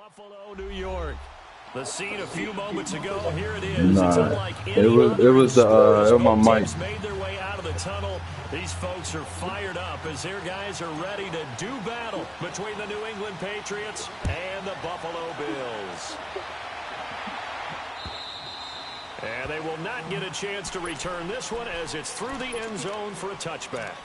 Buffalo, New York. The scene a few moments ago. Here it is. Nah, it's unlike any it was my mic. teams made their way out of the tunnel. These folks are fired up as their guys are ready to do battle between the New England Patriots and the Buffalo Bills. And they will not get a chance to return this one as it's through the end zone for a touchback.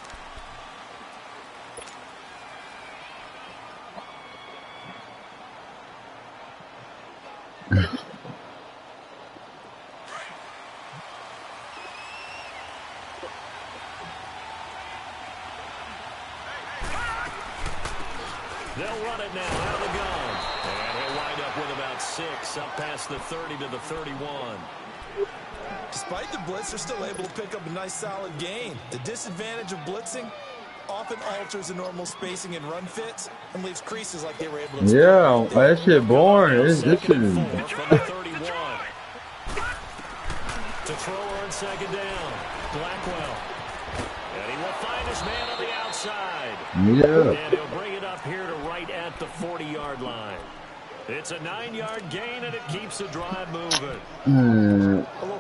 They'll run it now out of the gun. And he'll wind up with about 6 up past the 30 to the 31. Despite the blitz, they're still able to pick up a nice solid gain. The disadvantage of blitzing often alters the normal spacing and run fits and leaves creases like they were able to. Yeah, that shit boring. This shit is. From the 31. To throw on second down. Blackwell. And he will find his man on the outside. Yeah. And he'll bring it up here to right at the 40-yard line. It's a 9-yard gain, and it keeps the drive moving.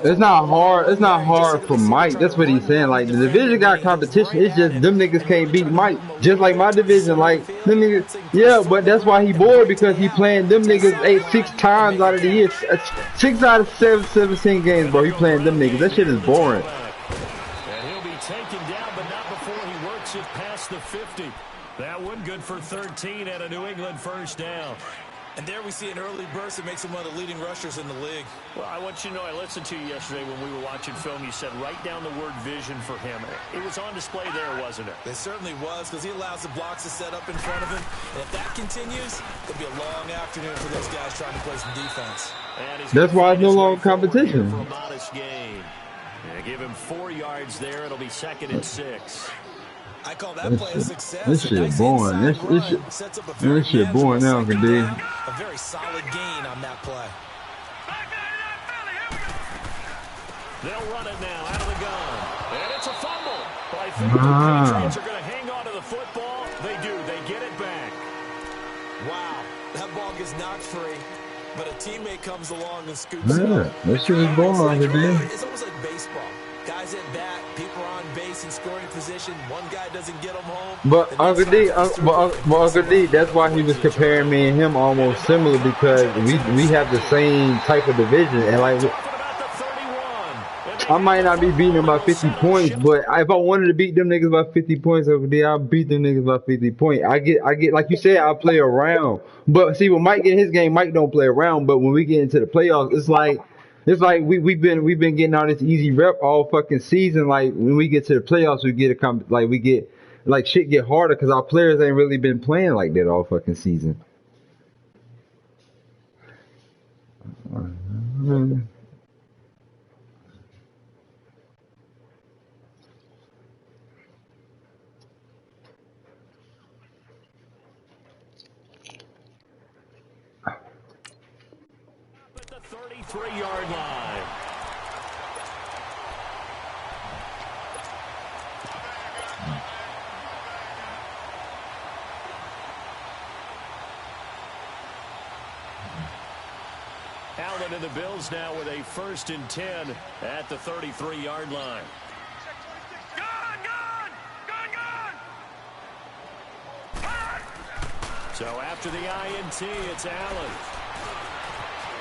It's not hard. It's not hard for Mike. That's what he's saying. Like, the division got competition. It's just them niggas can't beat Mike. Just like my division. Like, them niggas. Yeah, but that's why he bored, because he playing them niggas 6 times out of the year. 6 out of 17 games, bro. He playing them niggas. That shit is boring. And he'll be taken down, but not before he works it past the 50. That one good for 13 and a New England first down. And there we see an early burst that makes him one of the leading rushers in the league. Well, I want you to know, I listened to you yesterday when we were watching film. You said write down the word vision for him. It was on display there, wasn't it? It certainly was, because he allows the blocks to set up in front of him. And if that continues, it'll be a long afternoon for those guys trying to play some defense. That's why it's no longer competition. For a modest gain. Yeah, give him 4 yards there. It'll be 2nd and 6. I call that play a success. This shit boring. This shit boring now, Kadir. A very solid gain on that play. They'll run it now out of the gun. And it's a fumble. But I think the Patriots are going to hang on to the football. They do. They get it back. Wow. That ball gets knocked free. But a teammate comes along and scoops it Yeah, up. that shit is boring, Kadir. It's almost like baseball. Guys at bat, people are on base in scoring position. One guy doesn't get them home. But Uncle D, that's why he was comparing me and him almost similar, because we have the same type of division, and like I might not be beating them by 50 points, but if I wanted to beat them niggas by 50 points, Uncle D, I'll beat them niggas by 50 points. I get like you said, I play around. But see, when Mike get his game, Mike don't play around. But when we get into the playoffs, it's like we've been getting all this easy rep all fucking season. Like when we get to the playoffs, shit get harder because our players ain't really been playing like that all fucking season. At the 33-yard line. Allen and the Bills now with a 1st and 10 at the 33-yard line. So after the INT, it's Allen.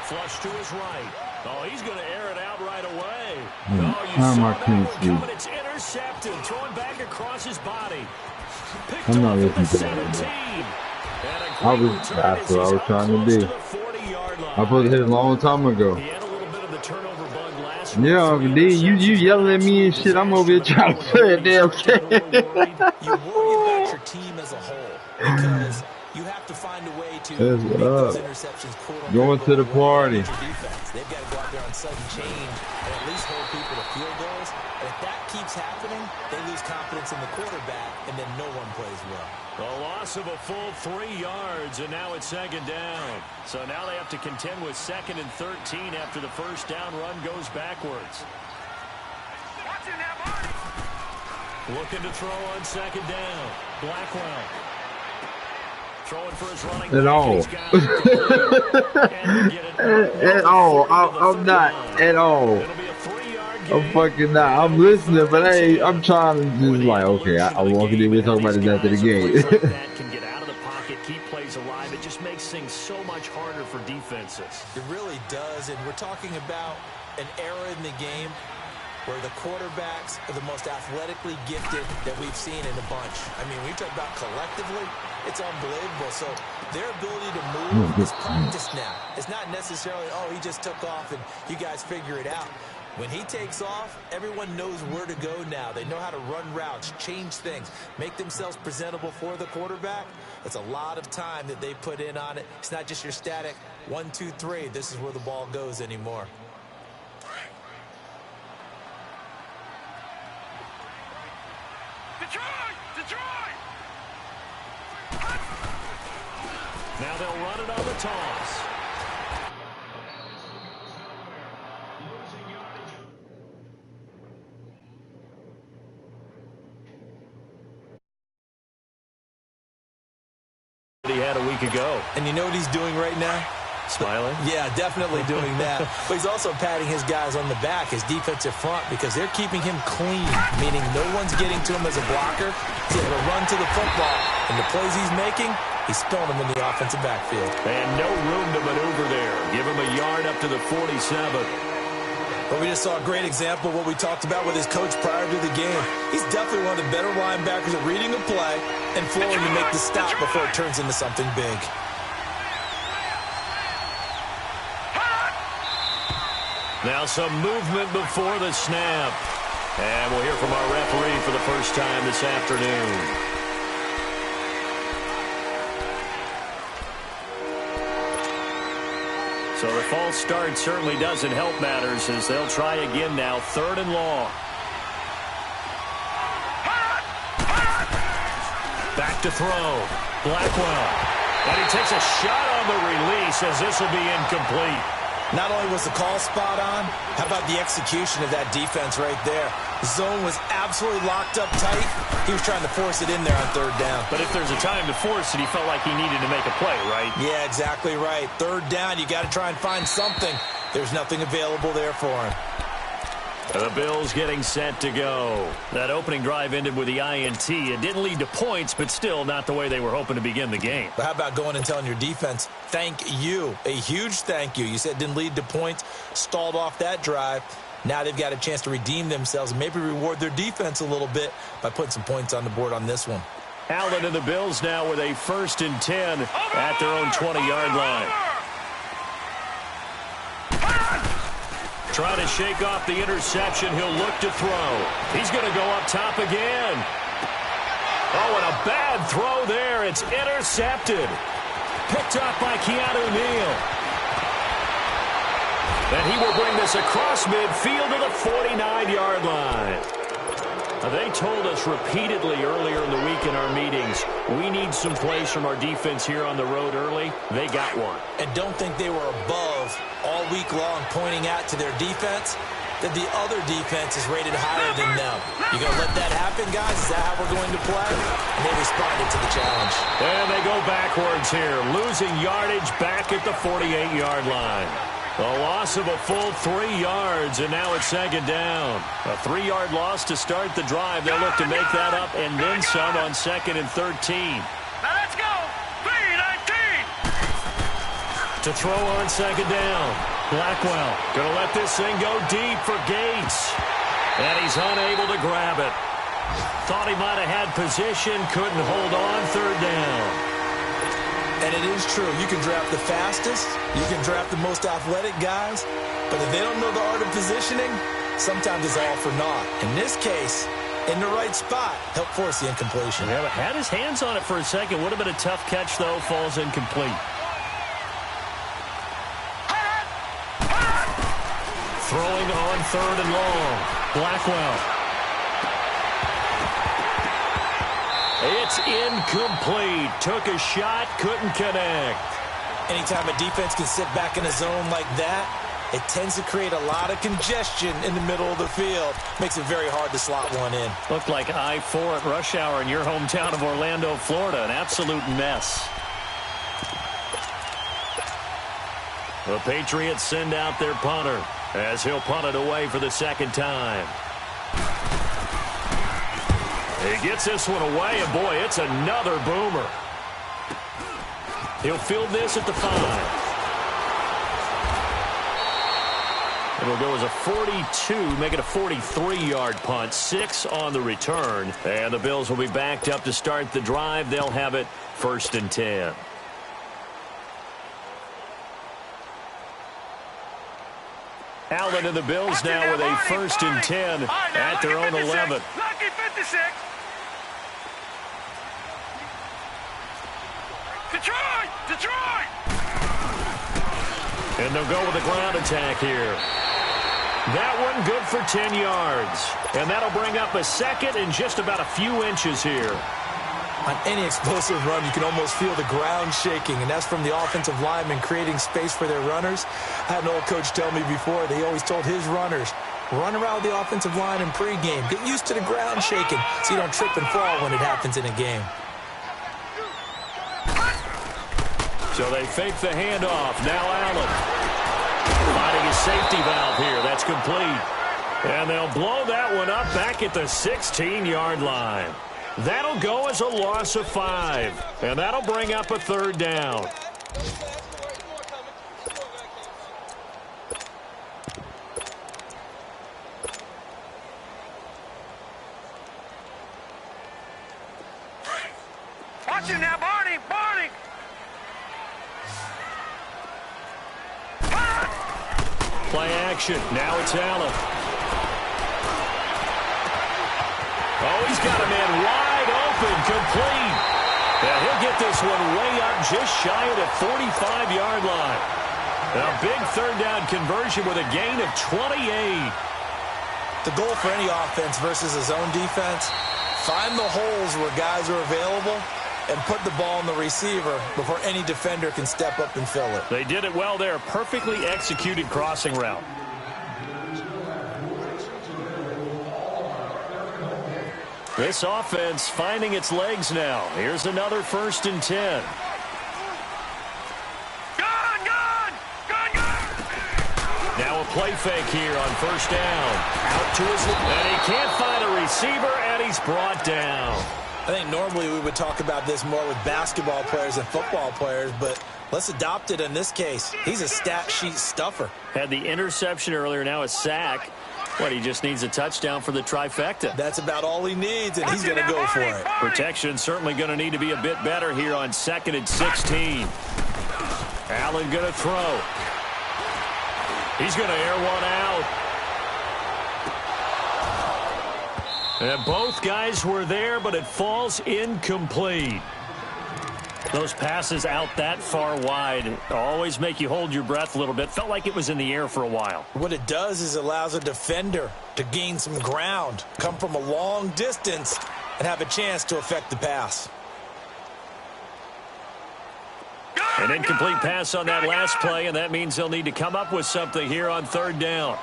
Flush to his right. Oh, he's going to air it out right away. Oh, you saw that one coming. It's intercepted. Throwing back across his body. Picked off at the 17. That's what I was trying to do. I supposed to hit it a long time ago. He had a little bit of the turnover bug last week. Yeah, Uncle D, you yelling at me and shit. I'm over here trying to play a damn thing. You worry about your team as a whole, because you have to find a way to make those interceptions. Going to the party. They've got to go out there on sudden change and at least hold people to field goals. And if that keeps happening, they lose confidence in the quarterback, and then no one plays well. A loss of a full 3 yards, and now it's 2nd down. So now they have to contend with 2nd and 13 after the first down run goes backwards. Looking to throw on 2nd down. Blackwell. Throwing for his running At all. At all. I'm not at all. I'm fucking not. I'm listening, but I'm trying to just like, okay, I'm walking in. We're talking about this after the game. Can get out of the pocket, keep plays alive. It just makes things so much harder for defenses. It really does, and we're talking about an era in the game where the quarterbacks are the most athletically gifted that we've seen in a bunch. I mean, when you talk about collectively, it's unbelievable. So their ability to move is practiced now. It's not necessarily, oh, he just took off and you guys figure it out. When he takes off, everyone knows where to go now. They know how to run routes, change things, make themselves presentable for the quarterback. That's a lot of time that they put in on it. It's not just your static 1, 2, 3. This is where the ball goes anymore. Now they'll run it on the toss. He had a week ago. And you know what he's doing right now? Smiling? Yeah, definitely doing that. But he's also patting his guys on the back, his defensive front, because they're keeping him clean, meaning no one's getting to him as a blocker. He's able to run to the football. And the plays he's making, he's spilling them in the offensive backfield. And no room to maneuver there. Give him a yard up to the 47. But we just saw a great example of what we talked about with his coach prior to the game. He's definitely one of the better linebackers at reading a play and flowing to make the stop before it turns into something big. Now some movement before the snap. And we'll hear from our referee for the first time this afternoon. So the false start certainly doesn't help matters as they'll try again now, 3rd and long. Back to throw. Blackwell. And he takes a shot on the release as this will be incomplete. Not only was the call spot on, how about the execution of that defense right there? The zone was absolutely locked up tight. He was trying to force it in there on 3rd down. But if there's a time to force it, he felt like he needed to make a play, right? Yeah, exactly right. 3rd down, you got to try and find something. There's nothing available there for him. The Bills getting set to go. That opening drive ended with the INT. It didn't lead to points, but still not the way they were hoping to begin the game. But how about going and telling your defense, thank you, a huge thank you. You said it didn't lead to points, stalled off that drive. Now they've got a chance to redeem themselves and maybe reward their defense a little bit by putting some points on the board on this one. Allen and the Bills now with a 1st and 10 at their own 20-yard line. Trying to shake off the interception. He'll look to throw. He's going to go up top again. Oh, and a bad throw there. It's intercepted. Picked up by Keanu Neal. And he will bring this across midfield to the 49-yard line. They told us repeatedly earlier in the week in our meetings, we need some plays from our defense here on the road early. They got one. And don't think they were above all week long pointing out to their defense that the other defense is rated higher than them. You going to let that happen, guys? Is that how we're going to play? And they responded to the challenge. And they go backwards here, losing yardage back at the 48-yard line. A loss of a full 3 yards, and now it's 2nd down. A 3-yard loss to start the drive. They'll look to make that up and then some on 2nd and 13. Now let's go. 3-19. To throw on 2nd down. Blackwell going to let this thing go deep for Gates. And he's unable to grab it. Thought he might have had position, couldn't hold on 3rd down. And it is true. You can draft the fastest. You can draft the most athletic guys. But if they don't know the art of positioning, sometimes it's all for naught. In this case, in the right spot, help force the incompletion. Yeah, but had his hands on it for a second. Would have been a tough catch, though. Falls incomplete. Throwing on 3rd and long. Blackwell. It's incomplete. Took a shot, couldn't connect. Anytime a defense can sit back in a zone like that, it tends to create a lot of congestion in the middle of the field. Makes it very hard to slot one in. Looked like I-4 at rush hour in your hometown of Orlando, Florida. An absolute mess. The Patriots send out their punter as he'll punt it away for the second time. He gets this one away, and boy, it's another boomer. He'll field this at the 5. It'll go as a 42, make it a 43-yard punt, 6 on the return. And the Bills will be backed up to start the drive. They'll have it 1st and 10. Allen and the Bills now with a 1st and 10 at their own 11. Lucky 56. Detroit! And they'll go with a ground attack here. That one good for 10 yards. And that'll bring up a 2nd and just about a few inches here. On any explosive run, you can almost feel the ground shaking, and that's from the offensive linemen creating space for their runners. I had an old coach tell me before, they always told his runners, run around the offensive line in pregame. Get used to the ground shaking so you don't trip and fall when it happens in a game. So they fake the handoff. Now Allen finding his safety valve here. That's complete. And they'll blow that one up back at the 16-yard line. That'll go as a loss of 5. And that'll bring up a 3rd down. Watch him now, Barney! Play action. Now it's Allen. Oh, he's got a man wide open, complete. And he'll get this one way up just shy of the 45-yard line. A big 3rd down conversion with a gain of 28. The goal for any offense versus a zone defense, find the holes where guys are available and put the ball on the receiver before any defender can step up and fill it. They did it well there. Perfectly executed crossing route. This offense finding its legs now. Here's another 1st and 10. Now a play fake here on 1st down. Out to his left. And he can't find a receiver, and he's brought down. I think normally we would talk about this more with basketball players and football players, but let's adopt it in this case. He's a stat sheet stuffer. Had the interception earlier, now a sack. What, he just needs a touchdown for the trifecta. That's about all he needs, and he's going to go for it. Protection certainly going to need to be a bit better here on 2nd and 16. Allen going to throw. He's going to air one out. And both guys were there, but it falls incomplete. Those passes out that far wide always make you hold your breath a little bit. Felt like it was in the air for a while. What it does is allows a defender to gain some ground, come from a long distance, and have a chance to affect the pass. An incomplete pass on that last play, and that means they'll need to come up with something here on 3rd down.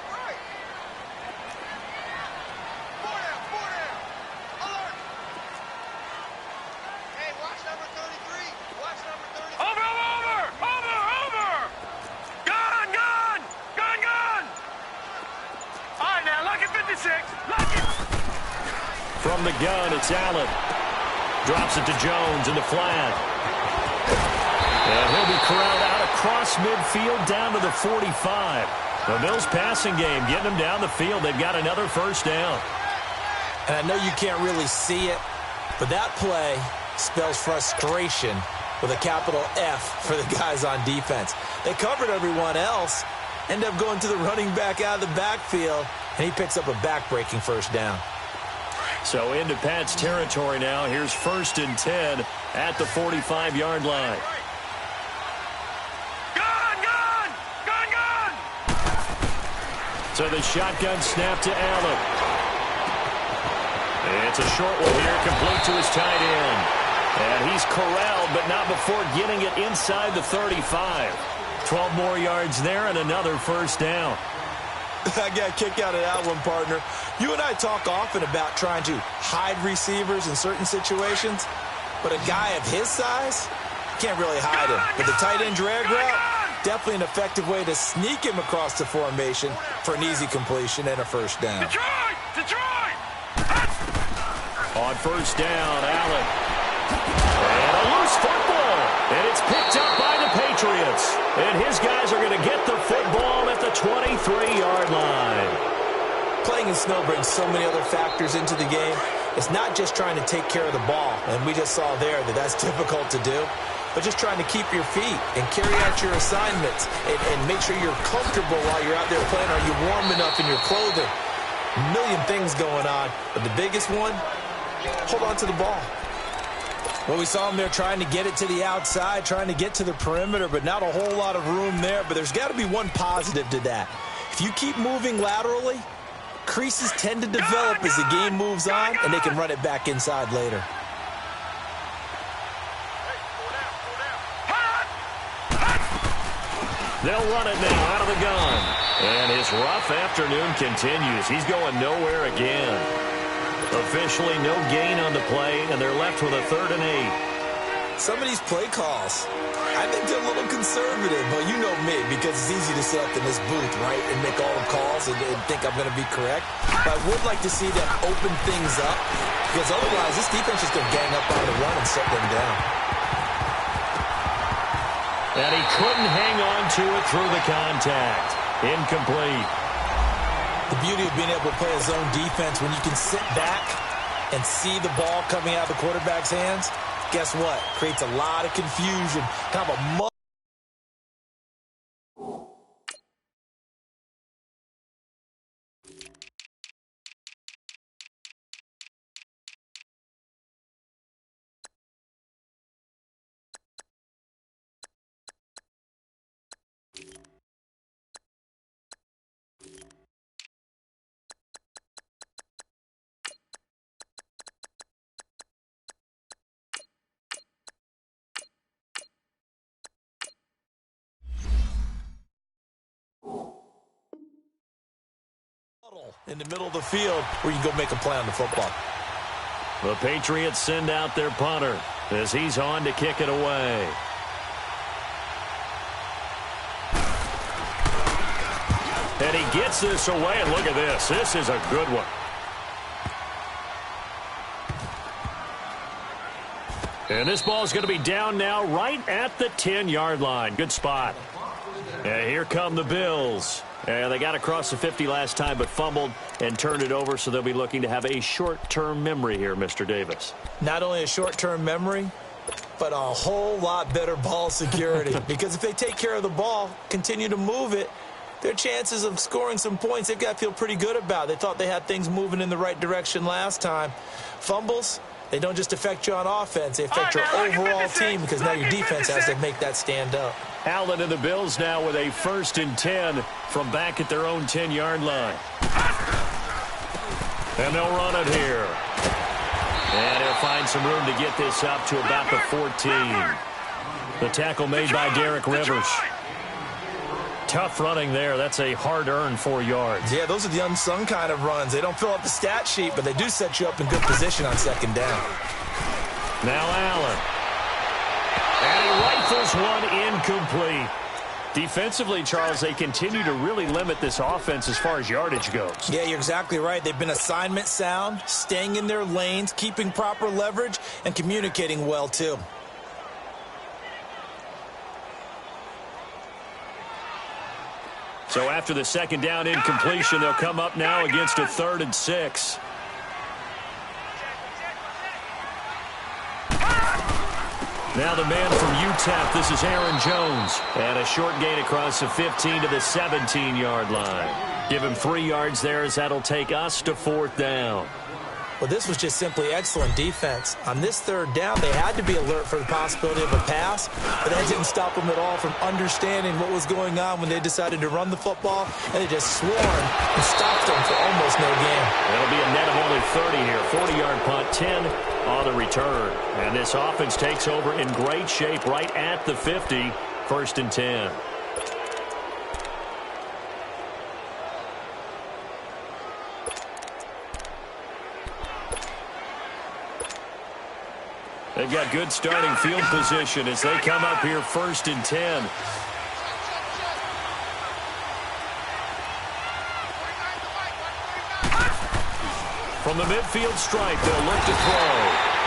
From the gun, it's Allen. Drops it to Jones in the flat. And he'll be corralled out across midfield down to the 45. The Bills passing game, getting them down the field. They've got another 1st down. And I know you can't really see it, but that play spells frustration with a capital F for the guys on defense. They covered everyone else, end up going to the running back out of the backfield, and he picks up a back-breaking 1st down. So into Pat's territory now. Here's 1st and 10 at the 45-yard line. So the shotgun snap to Allen. It's a short one here, complete to his tight end. And he's corralled, but not before getting it inside the 35. 12 more yards there and another 1st down. I got a kick out of that one, partner. You and I talk often about trying to hide receivers in certain situations, but a guy of his size can't really hide him. But the tight end drag route, Definitely an effective way to sneak him across the formation for an easy completion and a first down. Detroit! Detroit! On first down, Allen. And a loose football. And it's picked up by the Patriots. And his guys are going to get the football at the 23-yard line. Playing in snow brings so many other factors into the game. It's not just trying to take care of the ball, and we just saw there that that's difficult to do, but just trying to keep your feet and carry out your assignments and make sure you're comfortable while you're out there playing. Are you warm enough in your clothing? A million things going on, but the biggest one, hold on to the ball. Well, we saw him there trying to get it to the outside, trying to get to the perimeter, but not a whole lot of room there. But there's got to be one positive to that. If you keep moving laterally, creases tend to develop as the game moves on, and they can run it back inside later. They'll run it now out of the gun. And his rough afternoon continues. He's going nowhere again. Officially no gain on the play, and they're left with a 3rd and 8. Some of these play calls, I think they're a little conservative, but you know me, because it's easy to sit up in this booth, right, and make all the calls and think I'm going to be correct. But I would like to see them open things up, because otherwise this defense is going to gang up on the run and shut them down. And he couldn't hang on to it through the contact. Incomplete. The beauty of being able to play a zone defense, when you can sit back and see the ball coming out of the quarterback's hands, guess what? Creates a lot of confusion. Kind of a in the middle of the field where you can go make a play on the football. The Patriots send out their punter as he's on to kick it away. And he gets this away, and look at this. This is a good one. And this ball is going to be down now right at the 10-yard line. Good spot. And here come the Bills. And they got across the 50 last time but fumbled and turned it over, so they'll be looking to have a short-term memory here, Mr. Davis. Not only a short-term memory, but a whole lot better ball security. Because if they take care of the ball, continue to move it, their chances of scoring some points, they've got to feel pretty good about. They thought they had things moving in the right direction last time. Fumbles, they don't just affect you on offense. They affect your overall team because now your defense has to make that stand up. Allen and the Bills now with a 1st and 10 from back at their own 10-yard line. And they'll run it here. And he'll find some room to get this up to about the 14. The tackle made by Derek Rivers. Tough running there. That's a hard-earned 4 yards. Yeah, those are the unsung kind of runs. They don't fill up the stat sheet, but they do set you up in good position on 2nd down. Now Allen. And he rifles one incomplete. Defensively, Charles, they continue to really limit this offense as far as yardage goes. Yeah, you're exactly right. They've been assignment sound, staying in their lanes, keeping proper leverage, and communicating well, too. So after the 2nd down incompletion, they'll come up now against a 3rd and 6. Now the man from UTEP, this is Aaron Jones. And a short gain across the 15 to the 17-yard line. Give him 3 yards there as that'll take us to 4th down. Well, this was just simply excellent defense. On this 3rd down, they had to be alert for the possibility of a pass, but that didn't stop them at all from understanding what was going on when they decided to run the football, and they just swarmed and stopped them for almost no gain. That'll be a net of only 30 here. 40-yard punt, 10 on the return. And this offense takes over in great shape right at the 50, 1st and 10. They've got good starting field position as they come up here 1st and 10. From the midfield stripe, they'll look to throw.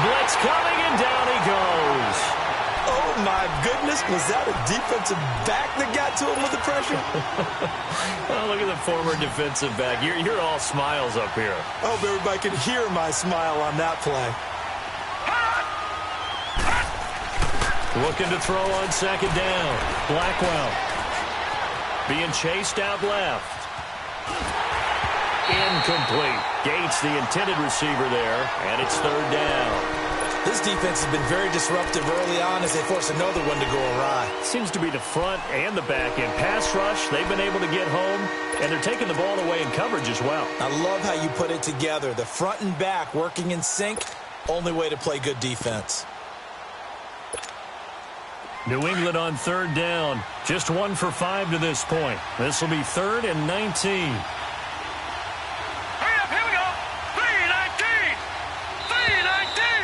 Blitz coming, and down he goes. Oh, my goodness. Was that a defensive back that got to him with the pressure? Oh, look at the former defensive back. You're all smiles up here. I hope everybody can hear my smile on that play. Looking to throw on second down. Blackwell being chased out left. Incomplete. Gates, the intended receiver there, and it's third down. This defense has been very disruptive early on as they force another one to go awry. Seems to be the front and the back end. Pass rush, they've been able to get home, and they're taking the ball away in coverage as well. I love how you put it together. The front and back working in sync, only way to play good defense. New England on third down. Just 1 for 5 to this point. This will be 3rd and 19.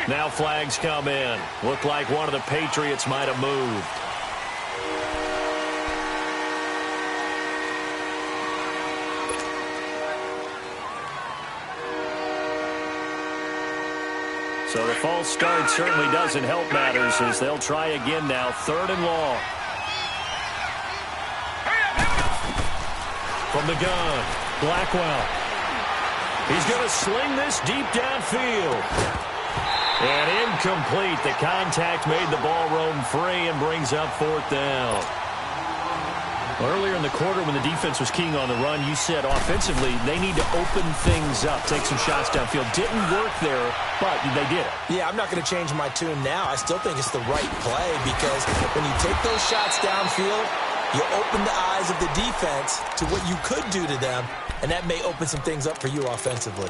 Now flags come in. Looked like one of the Patriots might have moved. So the false start certainly doesn't help matters as they'll try again now. 3rd and long. From the gun, Blackwell. He's going to sling this deep downfield. And incomplete. The contact made the ball roam free and brings up 4th down. Earlier in the quarter when the defense was keying on the run, you said offensively they need to open things up, take some shots downfield. Didn't work there, but they did it. Yeah, I'm not going to change my tune now. I still think it's the right play because when you take those shots downfield, you open the eyes of the defense to what you could do to them, and that may open some things up for you offensively.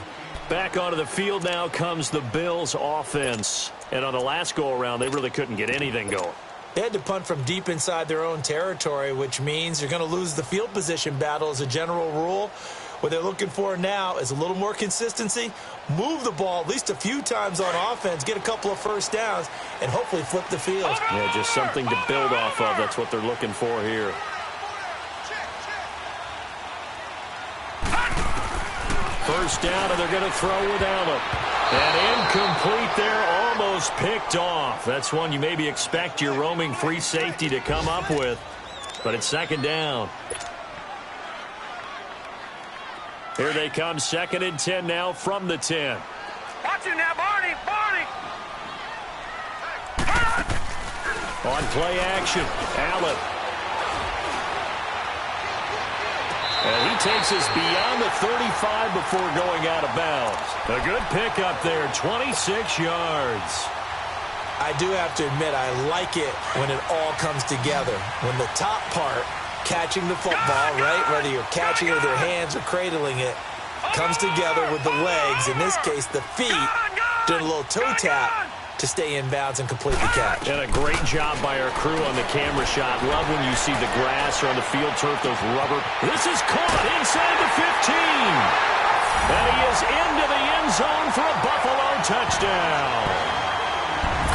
Back onto the field now comes the Bills offense. And on the last go-around, they really couldn't get anything going. They had to punt from deep inside their own territory, which means you're going to lose the field position battle as a general rule. What they're looking for now is a little more consistency, move the ball at least a few times on offense, get a couple of first downs, and hopefully flip the field. Yeah, just something to build off of. That's what they're looking for here. First down, and they're going to throw with Allen. And incomplete there, almost picked off. That's one you maybe expect your roaming free safety to come up with. But it's 2nd down. Here they come, 2nd and 10 now from the 10. Watch him now, Barney! Barney! On play action, Allen. And he takes us beyond the 35 before going out of bounds. A good pickup there, 26 yards. I do have to admit, I like it when it all comes together. When the top part, catching the football, right, whether you're catching it with your hands or cradling it, comes together with the legs, in this case the feet, doing a little toe tap to stay in bounds and complete the catch. And a great job by our crew on the camera shot. Love when you see the grass or on the field turf, those rubber. This is caught inside the 15. And he is into the end zone for a Buffalo touchdown.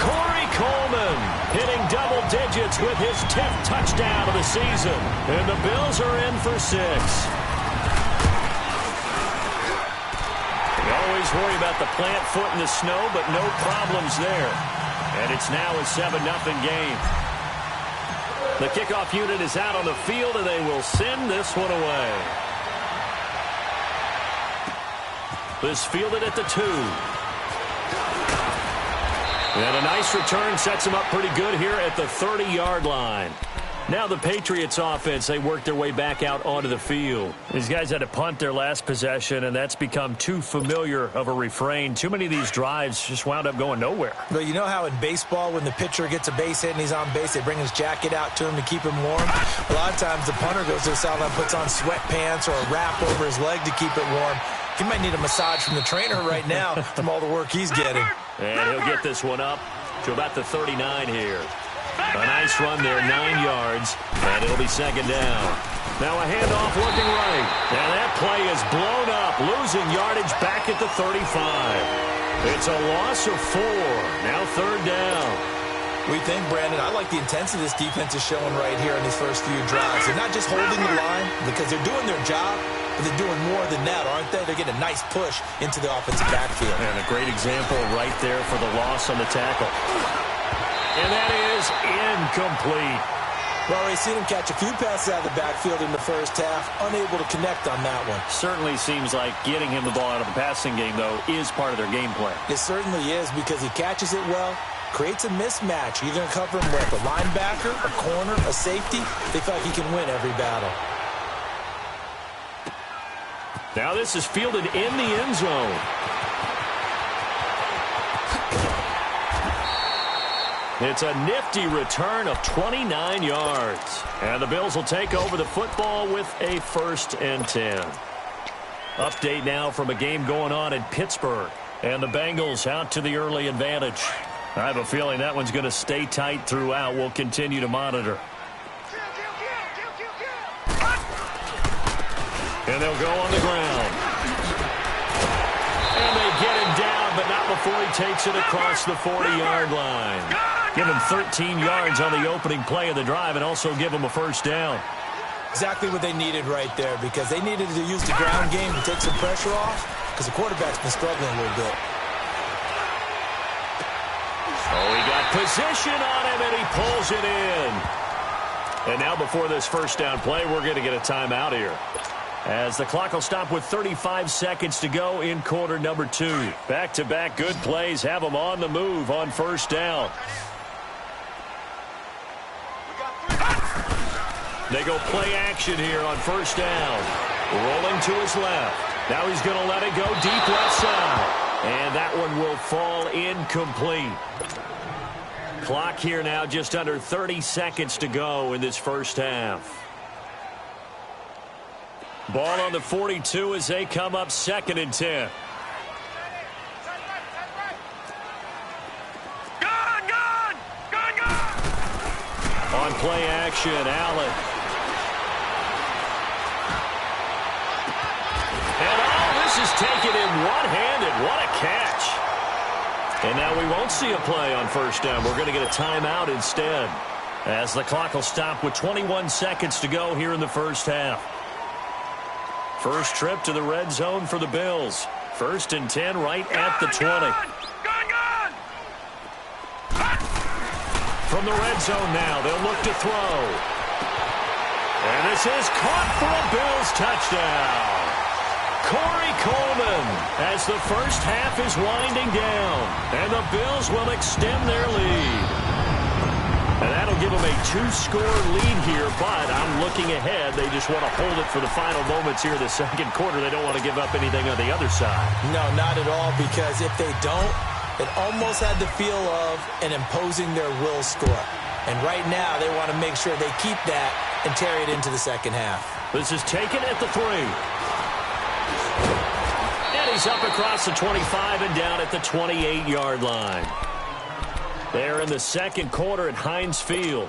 Corey Coleman hitting double digits with his 10th touchdown of the season. And the Bills are in for 6. Always worry about the plant foot in the snow, but no problems there. And it's now a 7-0 game. The kickoff unit is out on the field, and they will send this one away. This fielded at the 2. And a nice return sets them up pretty good here at the 30-yard line. Now the Patriots offense, they work their way back out onto the field. These guys had to punt their last possession, and that's become too familiar of a refrain. Too many of these drives just wound up going nowhere. But you know how in baseball, when the pitcher gets a base hit and he's on base, they bring his jacket out to him to keep him warm? A lot of times the punter goes to the sideline, puts on sweatpants or a wrap over his leg to keep it warm. He might need a massage from the trainer right now from all the work he's getting. And he'll get this one up to about the 39 here. A nice run there, 9 yards, and it'll be 2nd down. Now a handoff looking right, and that play is blown up, losing yardage back at the 35. It's a loss of 4, now 3rd down. We think, Brandon, I like the intensity this defense is showing right here in these first few drives. They're not just holding the line because they're doing their job, but they're doing more than that, aren't they? They're getting a nice push into the offensive backfield. And a great example right there for the loss on the tackle. And that is incomplete. Well, we've seen him catch a few passes out of the backfield in the first half, unable to connect on that one. Certainly seems like getting him the ball out of the passing game, though, is part of their game plan. It certainly is because he catches it well, creates a mismatch. You're going to cover him with a linebacker, a corner, a safety. They feel like he can win every battle. Now this is fielded in the end zone. It's a nifty return of 29 yards. And the Bills will take over the football with a 1st and 10. Update now from a game going on in Pittsburgh. And the Bengals out to the early advantage. I have a feeling that one's going to stay tight throughout. We'll continue to monitor. And they'll go on the ground. And they get him down, but not before he takes it across the 40-yard line. Give him 13 yards on the opening play of the drive and also give him a 1st down. Exactly what they needed right there because they needed to use the ground game to take some pressure off because the quarterback's been struggling a little bit. Oh, he got position on him, and he pulls it in. And now before this 1st down play, we're going to get a timeout here, as the clock will stop with 35 seconds to go in quarter number 2. Back-to-back good plays have them on the move on 1st down. They go play action here on 1st down. Rolling to his left. Now he's going to let it go deep left side. And that one will fall incomplete. Clock here now just under 30 seconds to go in this 1st half. Ball on the 42 as they come up 2nd and 10. On play action, Allen. And all this is taken in one-handed. What a catch. And now we won't see a play on 1st down. We're going to get a timeout instead, as the clock will stop with 21 seconds to go here in the 1st half. First trip to the red zone for the Bills. 1st and 10 right at the 20. From the red zone now, they'll look to throw. And this is caught for a Bills touchdown. Corey Coleman, as the 1st half is winding down. And the Bills will extend their lead. And that'll give them a 2-score lead here, but I'm looking ahead. They just want to hold it for the final moments here in the 2nd quarter. They don't want to give up anything on the other side. No, not at all, because if they don't, it almost had the feel of an imposing their will score. And right now, they want to make sure they keep that and carry it into the 2nd half. This is taken at the 3. And he's up across the 25 and down at the 28-yard line. They're in the 2nd quarter at Heinz Field.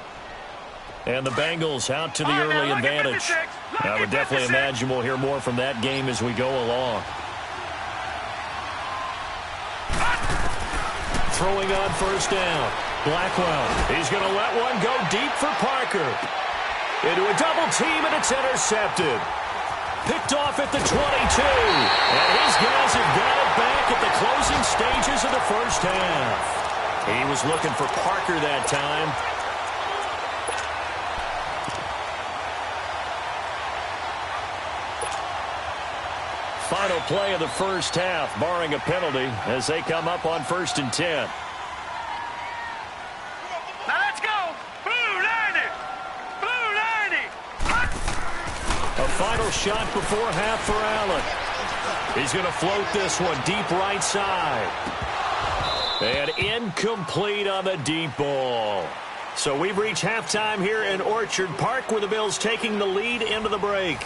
And the Bengals out to the early advantage. I would definitely imagine we'll hear more from that game as we go along. Throwing on 1st down. Blackwell. He's going to let one go deep for Parker. Into a double team, and it's intercepted. Picked off at the 22. And his guys have got it back at the closing stages of the 1st half. He was looking for Parker that time. Final play of the 1st half, barring a penalty, as they come up on 1st and 10. Now let's go. Blue 90. Blue 90. A final shot before half for Allen. He's going to float this one deep right side. And incomplete on the deep ball. So we've reached halftime here in Orchard Park, with the Bills taking the lead into the break.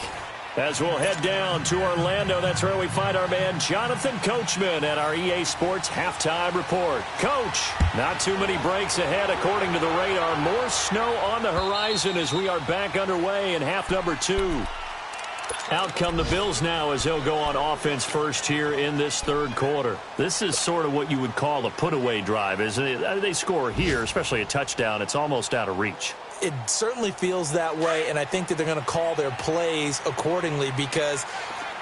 As we'll head down to Orlando, that's where we find our man Jonathan Coachman at our EA Sports Halftime Report. Coach, not too many breaks ahead according to the radar. More snow on the horizon as we are back underway in half number 2. Out come the Bills now as they'll go on offense first here in this third quarter. This is sort of what you would call a put-away drive, isn't it? They score here, especially a touchdown. It's almost out of reach. It certainly feels that way, and I think that they're going to call their plays accordingly because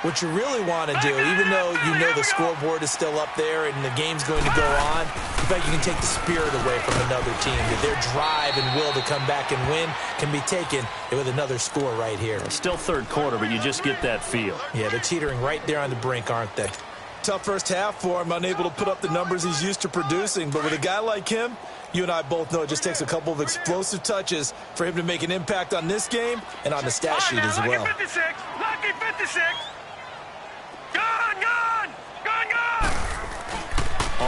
what you really want to do, even though you know the scoreboard is still up there and the game's going to go on, in fact, you can take the spirit away from another team. That their drive and will to come back and win can be taken with another score right here. Still third quarter, but you just get that feel. Yeah, they're teetering right there on the brink, aren't they? Tough first half for him, unable to put up the numbers he's used to producing. But with a guy like him, you and I both know it just takes a couple of explosive touches for him to make an impact on this game and on the stat sheet as well. Lucky 56! Lucky 56! Gone, gone! Gone, gone!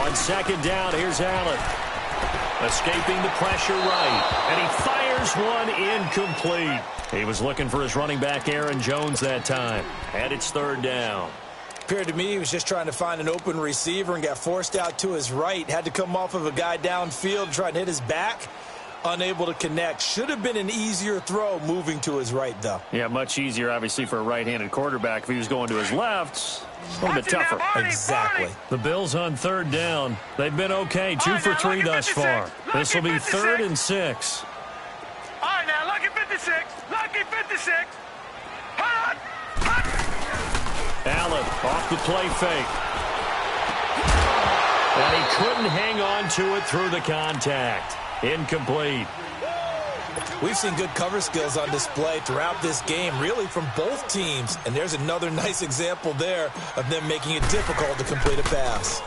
On second down, here's Allen. Escaping the pressure right. And he fires one incomplete. He was looking for his running back, Aaron Jones, that time. And it's third down. Appeared to me he was just trying to find an open receiver and got forced out to his right. Had to come off of a guy downfield, try to hit his back. Unable to connect. Should have been an easier throw moving to his right, though. Yeah, much easier, obviously, for a right-handed quarterback. If he was going to his left, it's a little bit tougher. Exactly. The Bills on third down. They've been okay. 2 for 3 thus far. This will be 3rd and 6. All right, now, lucky 56. Lucky 56. Hot! Hot! Allen off the play fake. And he couldn't hang on to it through the contact. Incomplete. We've seen good cover skills on display throughout this game, really from both teams. And there's another nice example there of them making it difficult to complete a pass.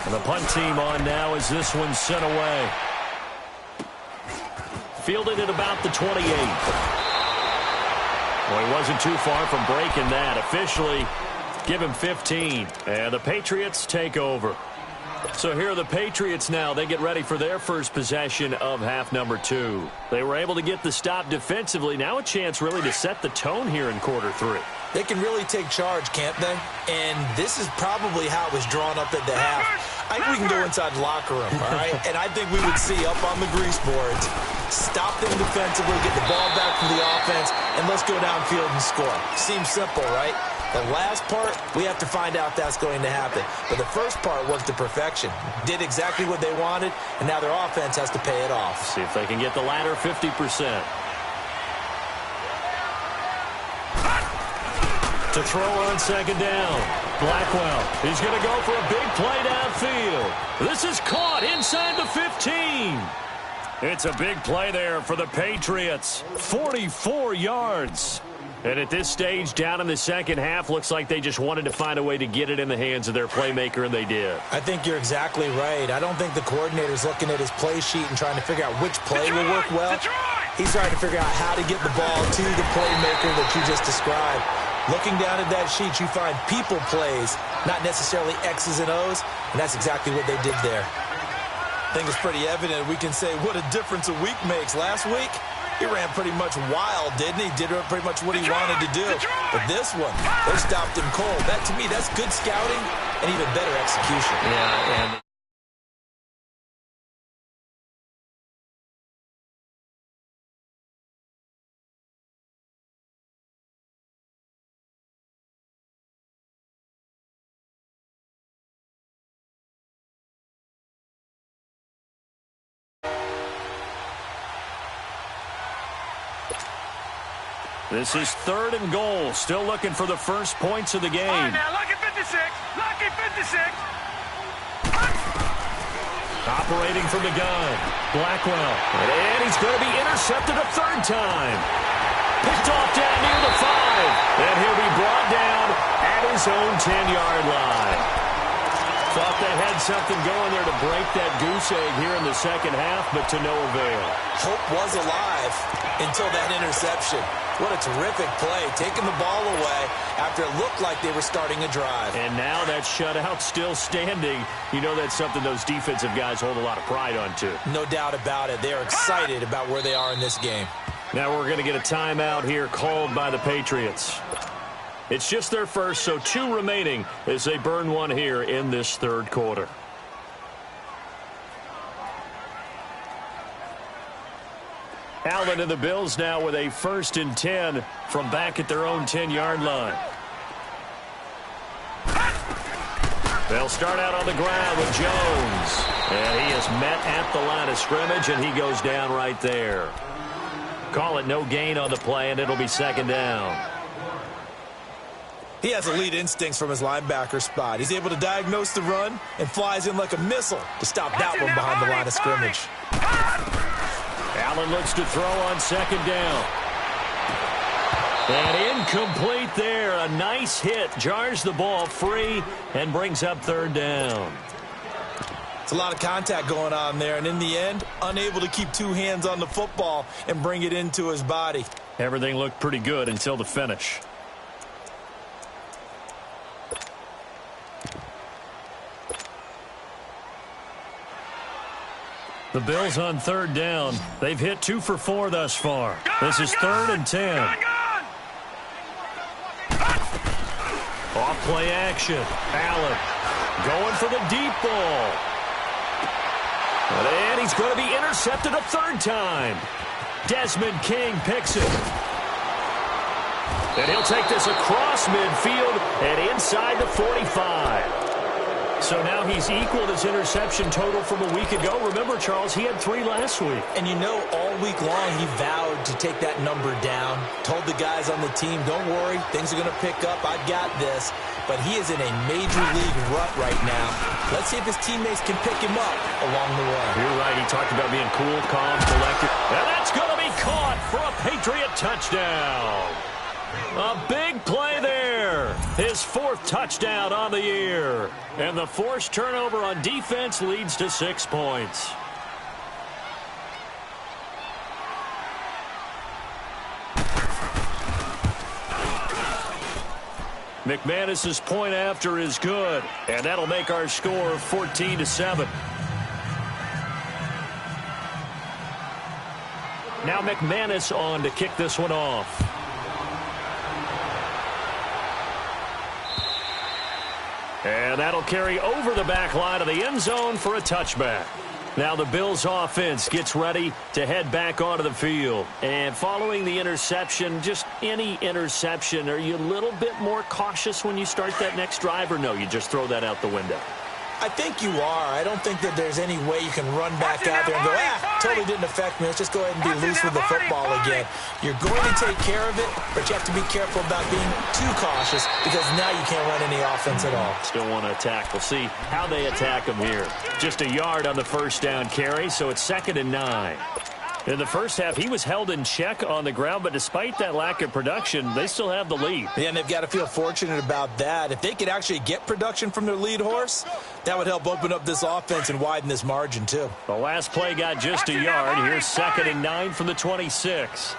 And the punt team on now as this one's sent away. Fielded at about the 28. Well, he wasn't too far from breaking that. Officially, give him 15. And the Patriots take over. So here are the Patriots now. They get ready for their first possession of half number 2. They were able to get the stop defensively. Now a chance really to set the tone here in quarter 3. They can really take charge, can't they? And this is probably how it was drawn up at the half. I think we can go inside the locker room, all right? And I think we would see up on the grease boards, stop them defensively, get the ball back from the offense, and let's go downfield and score. Seems simple, right? The last part, we have to find out if that's going to happen. But the first part worked to perfection. Did exactly what they wanted, and now their offense has to pay it off. See if they can get the latter 50%. To throw on second down. Blackwell, he's going to go for a big play downfield. This is caught inside the 15. It's a big play there for the Patriots. 44 yards. And at this stage, down in the second half, looks like they just wanted to find a way to get it in the hands of their playmaker, and they did. I think you're exactly right. I don't think the coordinator's looking at his play sheet and trying to figure out which play will work well. He's trying to figure out how to get the ball to the playmaker that you just described. Looking down at that sheet, you find people plays, not necessarily X's and O's, and that's exactly what they did there. I think it's pretty evident. We can say what a difference a week makes. Last week, he ran pretty much wild, didn't he? Did pretty much what he wanted to do. But this one, they stopped him cold. That, to me, that's good scouting and even better execution. Yeah, and this is 3rd and goal. Still looking for the first points of the game. All right, now, lucky 56. Lucky 56. Operating from the gun. Blackwell. And he's going to be intercepted a 3rd time. Picked off down near the 5. And he'll be brought down at his own 10-yard line. Thought they had something going there to break that goose egg here in the second half, but to no avail. Hope was alive until that interception. What a terrific play, taking the ball away after it looked like they were starting a drive. And now that shutout still standing. You know that's something those defensive guys hold a lot of pride on, too. No doubt about it. They are excited about where they are in this game. Now we're going to get a timeout here called by the Patriots. It's just their first, so 2 remaining as they burn one here in this 3rd quarter. Allen and the Bills now with a 1st and 10 from back at their own 10-yard line. They'll start out on the ground with Jones. And he is met at the line of scrimmage, and he goes down right there. Call it no gain on the play, and it'll be 2nd down. He has elite instincts from his linebacker spot. He's able to diagnose the run and flies in like a missile to stop that one behind the line of scrimmage. Allen looks to throw on 2nd down. And incomplete there. A nice hit. Jars the ball free and brings up 3rd down. It's a lot of contact going on there, and in the end, unable to keep 2 hands on the football and bring it into his body. Everything looked pretty good until the finish. The Bills on 3rd down. They've hit 2 for 4 thus far. This is 3rd and 10. Off play action. Allen going for the deep ball. And he's going to be intercepted a 3rd time. Desmond King picks it. And he'll take this across midfield and inside the 45. So now he's equaled his interception total from a week ago. Remember, Charles, he had 3 last week. And you know, all week long he vowed to take that number down. Told the guys on the team, don't worry, things are going to pick up. I got this. But he is in a major league rut right now. Let's see if his teammates can pick him up along the way. You're right. He talked about being cool, calm, collected. And that's going to be caught for a Patriot touchdown. A big play there. His 4th touchdown on the year. And the forced turnover on defense leads to 6 points. McManus's point after is good. And that'll make our score 14-7. Now McManus on to kick this one off. And that'll carry over the back line of the end zone for a touchback. Now the Bills offense gets ready to head back onto the field. And following the interception, just any interception, are you a little bit more cautious when you start that next drive, or no, you just throw that out the window? I think you are. I don't think that there's any way you can run back out there and go, totally didn't affect me. Let's just go ahead and be loose with the football again. You're going to take care of it, but you have to be careful about being too cautious because now you can't run any offense at all. Still want to attack. We'll see how they attack them here. Just a yard on the 1st down carry, so it's 2nd and 9. In the first half, he was held in check on the ground, but despite that lack of production, they still have the lead. Yeah, and they've got to feel fortunate about that. If they could actually get production from their lead horse, that would help open up this offense and widen this margin, too. The last play got just a yard. Here's 2nd and 9 from the 26.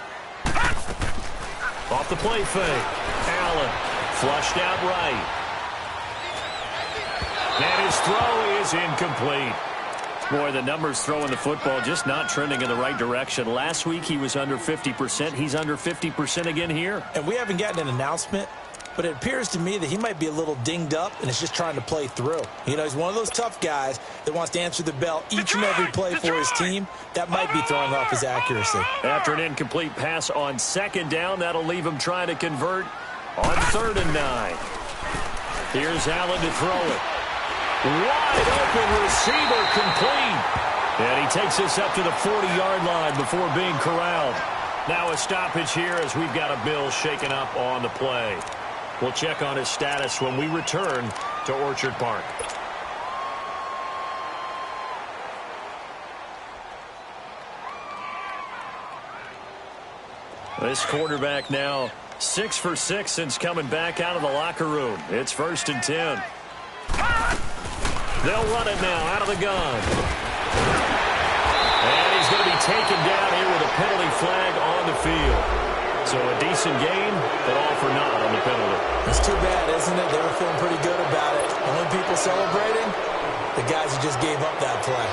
Off the play fake. Allen flushed out right. And his throw is incomplete. Boy, the numbers throwing the football just not trending in the right direction. Last week he was under 50%. He's under 50% again here. And we haven't gotten an announcement, but it appears to me that he might be a little dinged up and is just trying to play through. You know, he's one of those tough guys that wants to answer the bell each and every play for his team. That might be throwing off his accuracy. After an incomplete pass on 2nd down, that'll leave him trying to convert on 3rd and 9. Here's Allen to throw it. Wide open receiver, complete. And he takes this up to the 40-yard line before being corralled. Now a stoppage here as we've got a Bill shaken up on the play. We'll check on his status when we return to Orchard Park. This quarterback now 6 for 6 since coming back out of the locker room. It's 1st and 10. They'll run it now out of the gun. And he's going to be taken down here with a penalty flag on the field. So a decent game, but all for naught on the penalty. It's too bad, isn't it? They were feeling pretty good about it. And when people celebrating, the guys who just gave up that play.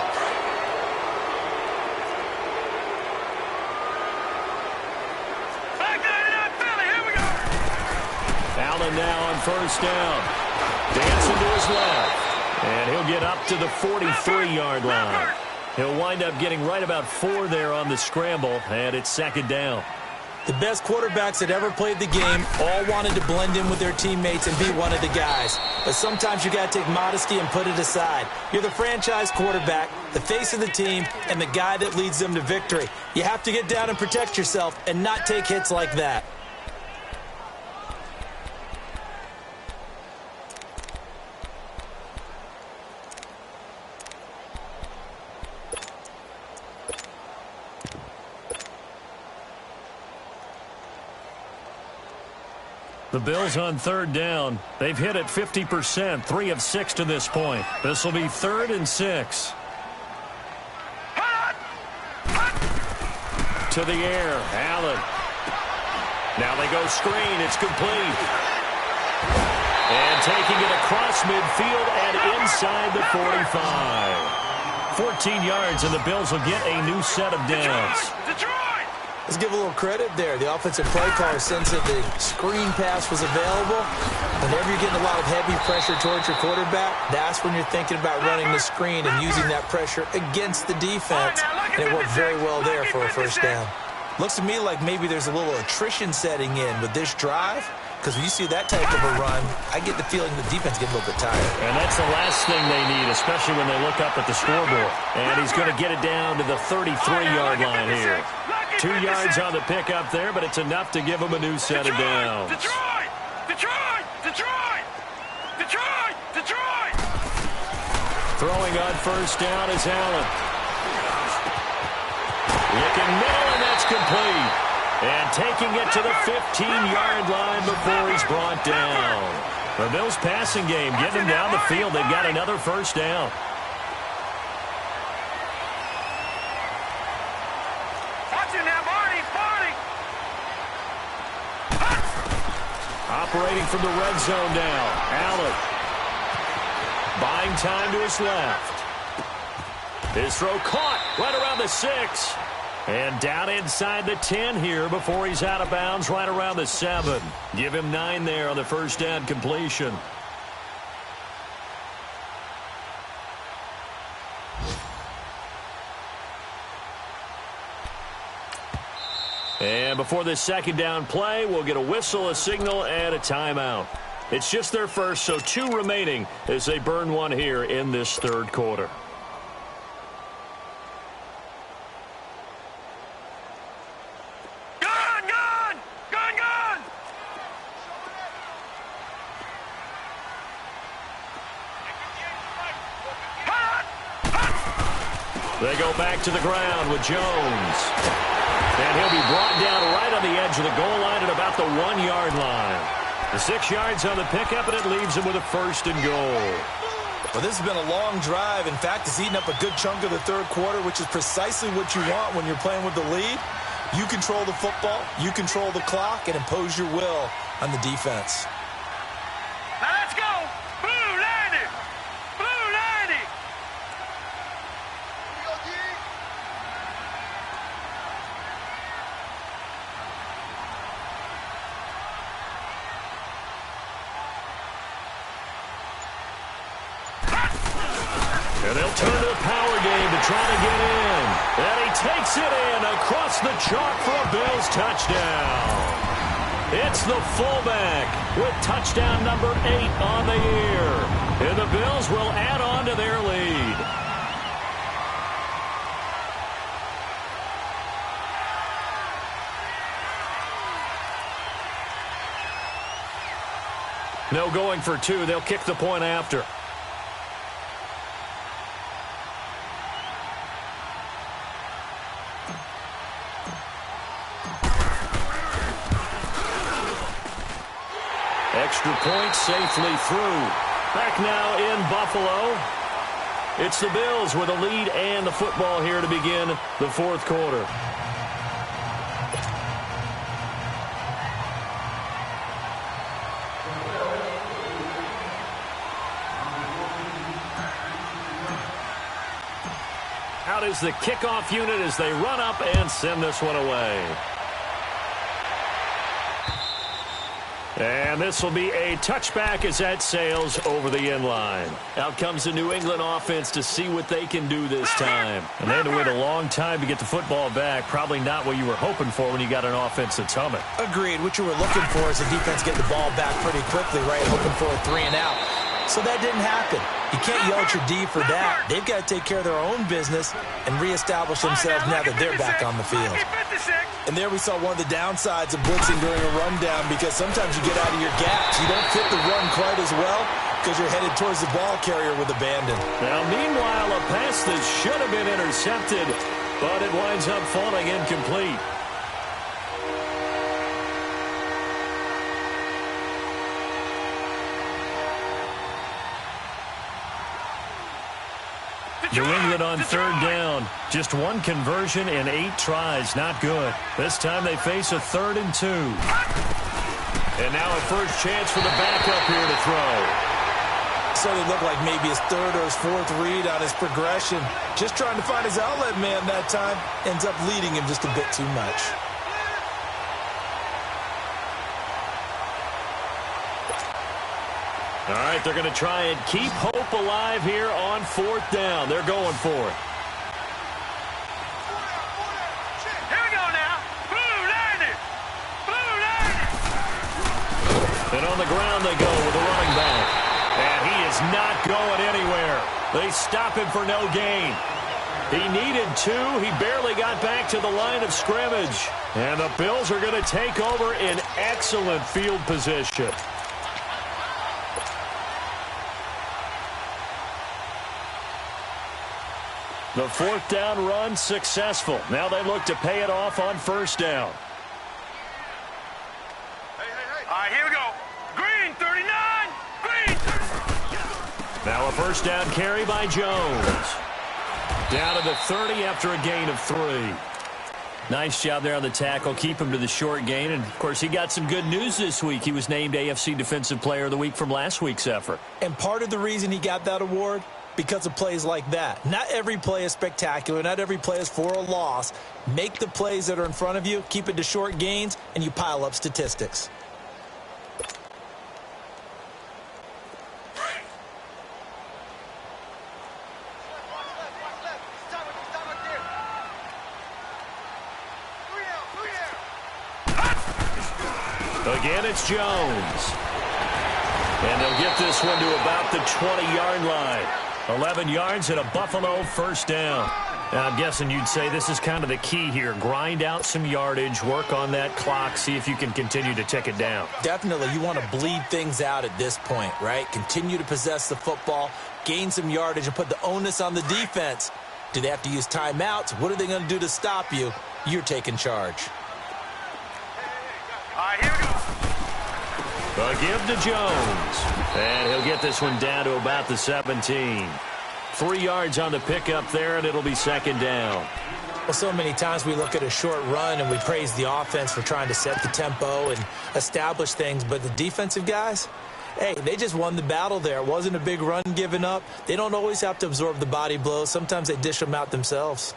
Allen now on 1st down. Dancing to his left. And he'll get up to the 43-yard line. He'll wind up getting right about 4 there on the scramble, and it's 2nd down. The best quarterbacks that ever played the game all wanted to blend in with their teammates and be one of the guys. But sometimes you got to take modesty and put it aside. You're the franchise quarterback, the face of the team, and the guy that leads them to victory. You have to get down and protect yourself and not take hits like that. The Bills on 3rd down. They've hit it 50%, 3 of 6 to this point. This will be 3rd and 6. To the air, Allen. Now they go screen. It's complete. And taking it across midfield and inside the 45. 14 yards, and the Bills will get a new set of downs. Let's give a little credit there. The offensive play caller sensed that the screen pass was available. Whenever you're getting a lot of heavy pressure towards your quarterback, that's when you're thinking about running the screen and using that pressure against the defense. And it worked very well there for a 1st down. Looks to me like maybe there's a little attrition setting in with this drive. Because when you see that type of a run, I get the feeling the defense gets a little bit tired. And that's the last thing they need, especially when they look up at the scoreboard. And he's going to get it down to the 33-yard line here. 2 yards on the pickup there, but it's enough to give him a new set of downs. Detroit! Detroit! Detroit! Detroit! Detroit! Throwing on 1st down is Allen. Looking middle, and that's complete. And taking it to the 15-yard line before he's brought down. The Bills passing game, getting him down the field. They've got another 1st down. Operating from the red zone now. Allen. Buying time to his left. His throw caught right around the 6. And down inside the 10 here before he's out of bounds right around the 7. Give him 9 there on the 1st down completion. And before this 2nd down play, we'll get a whistle, a signal, and a timeout. It's just their first, so 2 remaining as they burn 1 here in this 3rd quarter. Gun! Gun! Gun! Gun! They go back to the ground with Jones. And he'll be brought down right on the edge of the goal line at about the 1-yard line. The 6 yards on the pickup, and it leaves him with a 1st and goal. Well, this has been a long drive. In fact, it's eaten up a good chunk of the 3rd quarter, which is precisely what you want when you're playing with the lead. You control the football, you control the clock, and impose your will on the defense. Now let's go! Blue 90! Blue 90! And they'll turn to a power game to try to get in. And he takes it in across the chalk for a Bills touchdown. It's the fullback with touchdown number 8 on the year. And the Bills will add on to their lead. No going for 2. They'll kick the point after. Extra point safely through. Back now in Buffalo. It's the Bills with a lead and the football here to begin the 4th quarter. Out is the kickoff unit as they run up and send this one away. And And this will be a touchback as that sails over the end line. Out comes the New England offense to see what they can do this time. And they had to wait a long time to get the football back. Probably not what you were hoping for when you got an offense that's humming. Agreed. What you were looking for is the defense getting the ball back pretty quickly, right? Hoping for a 3 and out. So that didn't happen. You can't yell at your D for that. They've got to take care of their own business and reestablish themselves now that they're back on the field. And there we saw one of the downsides of blitzing during a rundown, because sometimes you get out of your gaps. You don't fit the run quite as well because you're headed towards the ball carrier with abandon. Now, meanwhile, a pass that should have been intercepted, but it winds up falling incomplete. New England on third down. Just one conversion in 8 tries. Not good. This time they face a 3rd and 2. And now a first chance for the backup here to throw. So it looked like maybe his 3rd or his 4th read on his progression. Just trying to find his outlet man that time. Ends up leading him just a bit too much. All right, they're going to try and keep hope alive here on 4th down. They're going for it. Here we go now. Blue landed. Blue landed. And on the ground they go with the running back. And he is not going anywhere. They stop him for no gain. He needed 2. He barely got back to the line of scrimmage. And the Bills are going to take over in excellent field position. The 4th down run successful. Now they look to pay it off on 1st down. All right, here we go. Green 39. Green 39. Now a 1st down carry by Jones. Down to the 30 after a gain of 3. Nice job there on the tackle. Keep him to the short gain. And, of course, he got some good news this week. He was named AFC Defensive Player of the Week from last week's effort. And part of the reason he got that award, because of plays like that. Not every play is spectacular. Not every play is for a loss. Make the plays that are in front of you, keep it to short gains, and you pile up statistics. Again, it's Jones. And they'll get this one to about the 20-yard line. 11 yards and a Buffalo 1st down. Now, I'm guessing you'd say this is kind of the key here. Grind out some yardage, work on that clock, see if you can continue to tick it down. Definitely. You want to bleed things out at this point, right? Continue to possess the football, gain some yardage, and put the onus on the defense. Do they have to use timeouts? What are they going to do to stop you? You're taking charge. All right, here we go. A give to Jones. And he'll get this one down to about the 17. 3 yards on the pickup there, and it'll be 2nd down. Well, so many times we look at a short run and we praise the offense for trying to set the tempo and establish things, but the defensive guys, hey, they just won the battle there. It wasn't a big run given up. They don't always have to absorb the body blows. Sometimes they dish them out themselves.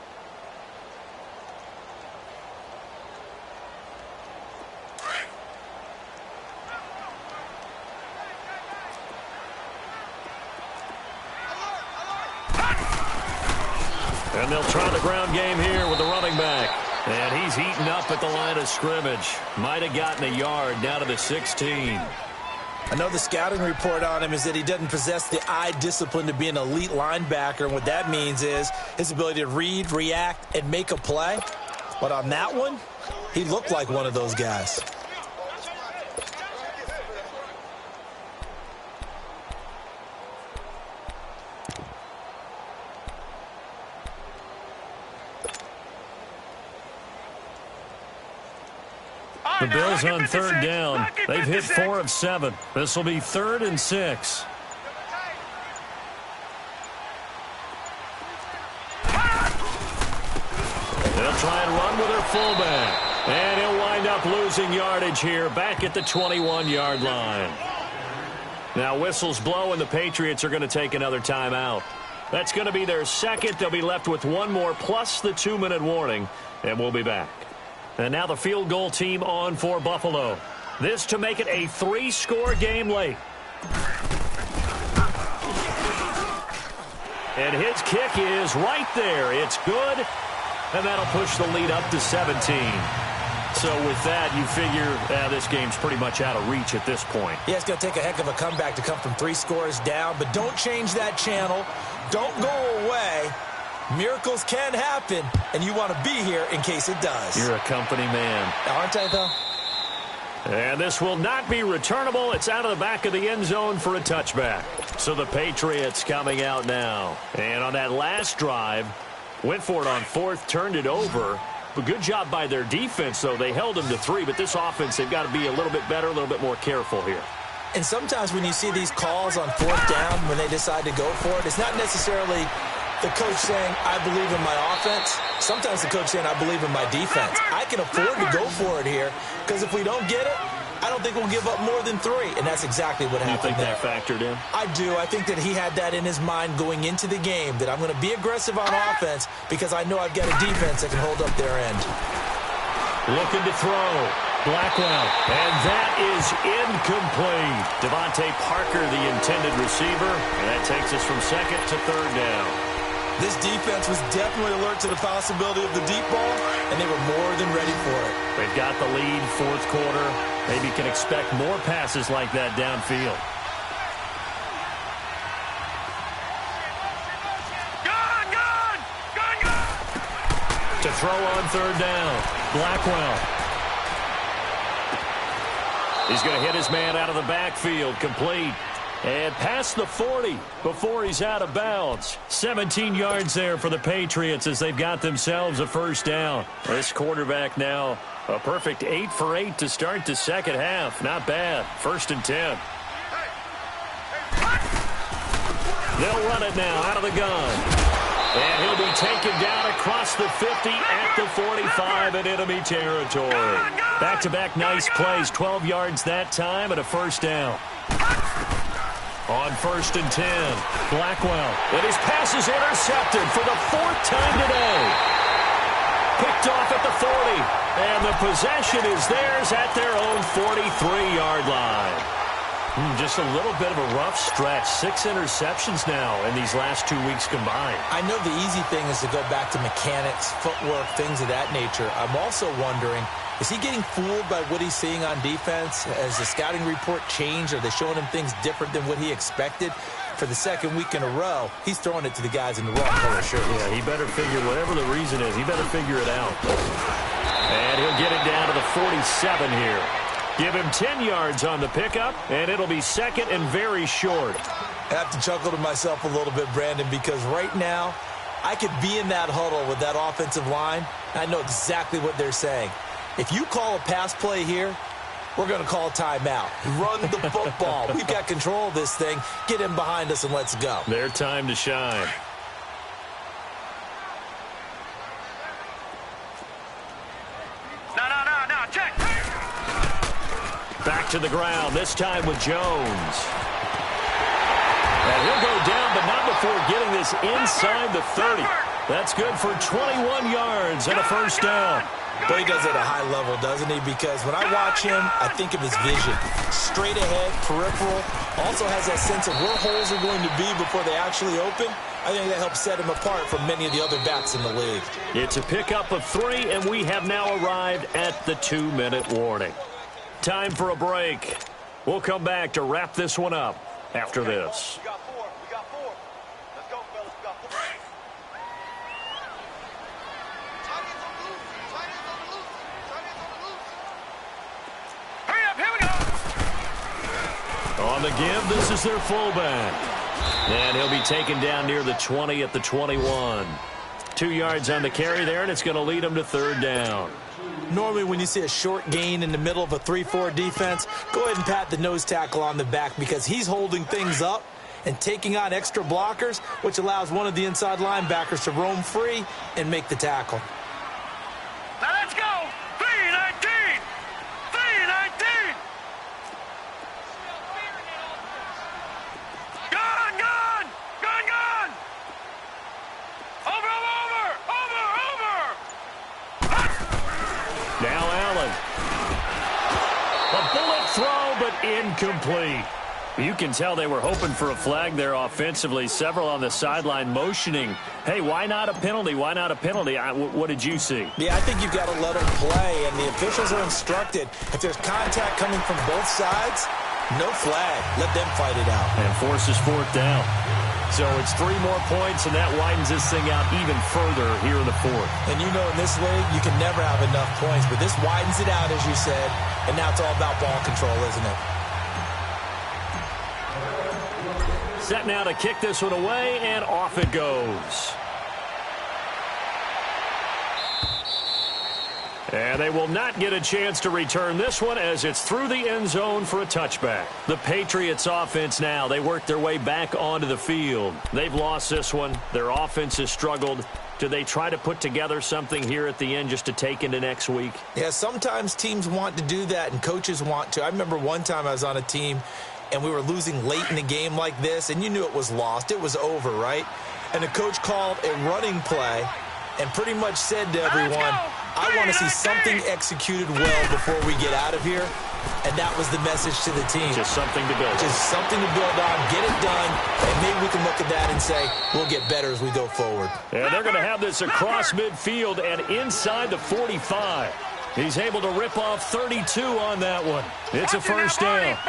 And they'll try the ground game here with the running back. And he's eaten up at the line of scrimmage. Might have gotten a yard down to the 16. I know the scouting report on him is that he doesn't possess the eye discipline to be an elite linebacker. And what that means is his ability to read, react, and make a play. But on that one, he looked like one of those guys. The Bills on 3rd down. They've hit 4 of 7. This will be 3rd and 6. They'll try and run with their fullback. And he'll wind up losing yardage here back at the 21-yard line. Now whistles blow and the Patriots are going to take another timeout. That's going to be their 2nd. They'll be left with 1 more plus the 2-minute warning. And we'll be back. And now the field goal team on for Buffalo. This to make it a 3-score game late. And his kick is right there. It's good, and that'll push the lead up to 17. So with that, you figure this game's pretty much out of reach at this point. Yeah, it's going to take a heck of a comeback to come from 3 scores down, but don't change that channel. Don't go away. Miracles can happen, and you want to be here in case it does. You're a company man. Aren't I, though? And this will not be returnable. It's out of the back of the end zone for a touchback. So the Patriots coming out now. And on that last drive, went for it on 4th, turned it over. But good job by their defense, though. They held them to 3, but this offense, they've got to be a little bit better, a little bit more careful here. And sometimes when you see these calls on 4th down, when they decide to go for it, it's not necessarily the coach saying, I believe in my offense. Sometimes the coach saying, I believe in my defense. I can afford to go for it here, because if we don't get it, I don't think we'll give up more than 3. And that's exactly what happened there. You think that factored in? I do. I think that he had that in his mind going into the game, that I'm going to be aggressive on offense because I know I've got a defense that can hold up their end. Looking to throw. Blackwell. And that is incomplete. Devontae Parker, the intended receiver. And that takes us from 2nd to 3rd down. This defense was definitely alert to the possibility of the deep ball, and they were more than ready for it. They've got the lead, 4th quarter. Maybe can expect more passes like that downfield. Gun! To throw on 3rd down, Blackwell. He's going to hit his man out of the backfield, complete. And past the 40 before he's out of bounds. 17 yards there for the Patriots as they've got themselves a 1st down. This quarterback now a perfect 8 for 8 to start the 2nd half. Not bad. 1st and 10. They'll run it now out of the gun. And he'll be taken down across the 50 at the 45 in enemy territory. Back-to-back nice plays. 12 yards that time and a 1st down. On 1st and 10, Blackwell. And his pass is intercepted for the 4th time today. Picked off at the 40. And the possession is theirs at their own 43-yard line. Just a little bit of a rough stretch. 6 interceptions now in these last 2 weeks combined. I know the easy thing is to go back to mechanics, footwork, things of that nature. I'm also wondering, is he getting fooled by what he's seeing on defense? Has the scouting report changed? Are they showing him things different than what he expected? For the 2nd week in a row, he's throwing it to the guys in the wrong color shirt. Yeah, he better figure, whatever the reason is, he better figure it out. And he'll get it down to the 47 here. Give him 10 yards on the pickup, and it'll be 2nd and very short. I have to chuckle to myself a little bit, Brandon, because right now, I could be in that huddle with that offensive line. I know exactly what they're saying. If you call a pass play here, we're going to call timeout. Run the football. We've got control of this thing. Get him behind us and let's go. Their time to shine. No, check. Back to the ground, this time with Jones. And he'll go down, but not before getting this inside the 30. That's good for 21 yards and a 1st down. But he does it at a high level, doesn't he? Because when I watch him, I think of his vision. Straight ahead, peripheral. Also has that sense of where holes are going to be before they actually open. I think that helps set him apart from many of the other backs in the league. It's a pickup of 3, and we have now arrived at the 2-minute warning. Time for a break. We'll come back to wrap this one up after this. We got 4. Let's go, fellas. We got 4. Hurry up, here we go. On the give, this is their fullback. And he'll be taken down near the 20 at the 21. 2 yards on the carry there, and it's going to lead him to 3rd down. Normally when you see a short gain in the middle of a 3-4 defense, go ahead and pat the nose tackle on the back because he's holding things up and taking on extra blockers, which allows one of the inside linebackers to roam free and make the tackle. Now let's go. 3-19. 3-19. Gun. Over. Now Allen. A bullet throw, but incomplete. You can tell they were hoping for a flag there offensively. Several on the sideline motioning, hey, why not a penalty? Why not a penalty? What did you see? Yeah, I think you've got to let them play, and the officials are instructed. If there's contact coming from both sides, no flag. Let them fight it out. And forces fourth down. So it's 3 more points, and that widens this thing out even further here in the fourth. And you know in this league, you can never have enough points, but this widens it out, as you said, and now it's all about ball control, isn't it? Set now to kick this one away, and off it goes. And they will not get a chance to return this one as it's through the end zone for a touchback. The Patriots offense now, they work their way back onto the field. They've lost this one. Their offense has struggled. Do they try to put together something here at the end just to take into next week? Yeah, sometimes teams want to do that and coaches want to. I remember one time I was on a team and we were losing late in the game like this, and you knew it was lost. It was over, right? And the coach called a running play and pretty much said to everyone, I want to see something executed well before we get out of here. And that was the message to the team. Just something to build on. Just something to build on, get it done, and maybe we can look at that and say, we'll get better as we go forward. And they're going to have this across midfield and inside the 45. He's able to rip off 32 on that one. It's a first down.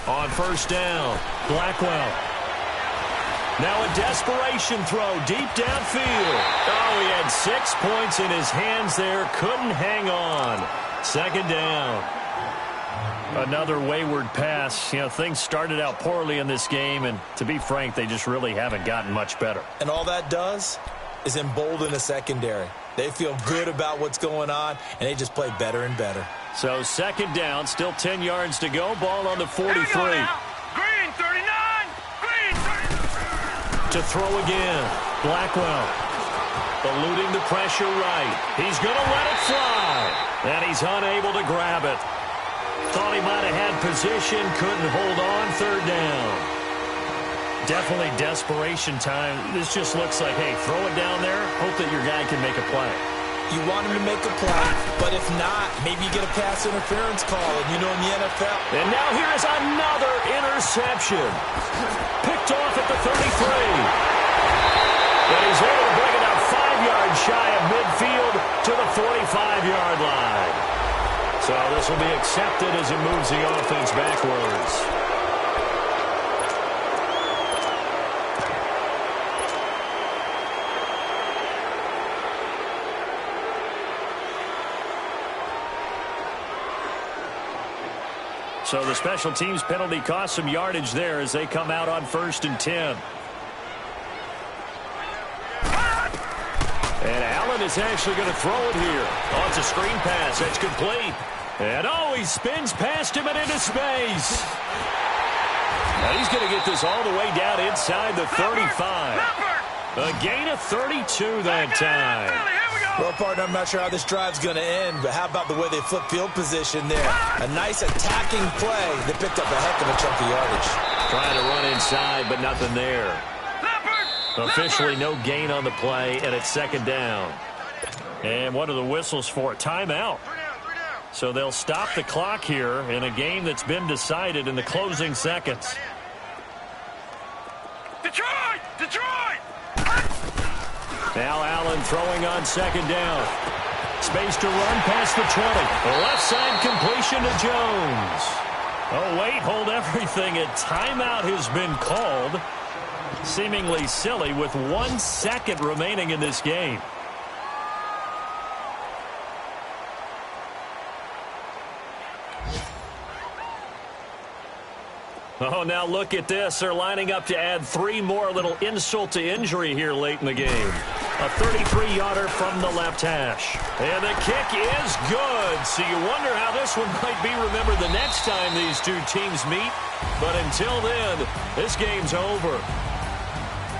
On first down, Blackwell. Now a desperation throw deep downfield. Oh, he had 6 points in his hands there. Couldn't hang on. Second down. Another wayward pass. You know, things started out poorly in this game, and to be frank, they just really haven't gotten much better. And all that does is embolden the secondary. They feel good about what's going on, and they just play better and better. So second down, still 10 yards to go. Ball on the 43. Green 39. Green 39. To throw again. Blackwell. Eluding the pressure right. He's going to let it fly. And he's unable to grab it. Thought he might have had position. Couldn't hold on. Third down. Definitely desperation time. This just looks like, hey, throw it down there. Hope that your guy can make a play. You want him to make a play, but if not, maybe you get a pass interference call, and you know in the NFL. And now here is another interception. Picked off at the 33. And he's able to bring it up 5 yards shy of midfield to the 45-yard line. So this will be accepted as it moves the offense backwards. So the special teams penalty cost some yardage there as they come out on 1st and 10. And Allen is actually going to throw it here. Oh, it's a screen pass. That's complete. And oh, he spins past him and into space. Now he's going to get this all the way down inside the 35. A gain of 32 that time. Well, partner, I'm not sure how this drive's going to end, but how about the way they flip field position there? A nice attacking play that picked up a heck of a chunk of yardage. Trying to run inside, but nothing there. Officially no gain on the play, and it's second down. And what are the whistles for? Timeout. So they'll stop the clock here in a game that's been decided in the closing seconds. Detroit! Detroit! Now Allen throwing on second down. Space to run past the 20. The left side completion to Jones. Oh, wait, hold everything. A timeout has been called. Seemingly silly with 1 second remaining in this game. Oh, now look at this. They're lining up to add 3 more. Little insult to injury here late in the game. A 33-yarder from the left hash. And the kick is good. So you wonder how this one might be remembered the next time these two teams meet. But until then, this game's over.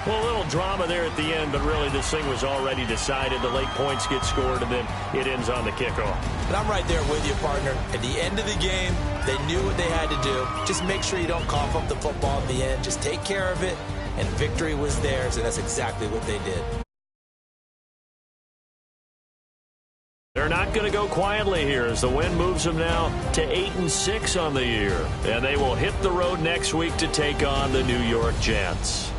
Well, a little drama there at the end, but really this thing was already decided. The late points get scored, and then it ends on the kickoff. And I'm right there with you, partner. At the end of the game, they knew what they had to do. Just make sure you don't cough up the football at the end. Just take care of it, and victory was theirs, and that's exactly what they did. going to go quietly here as the win moves them now to 8-6 on the year. And they will hit the road next week to take on the New York Jets.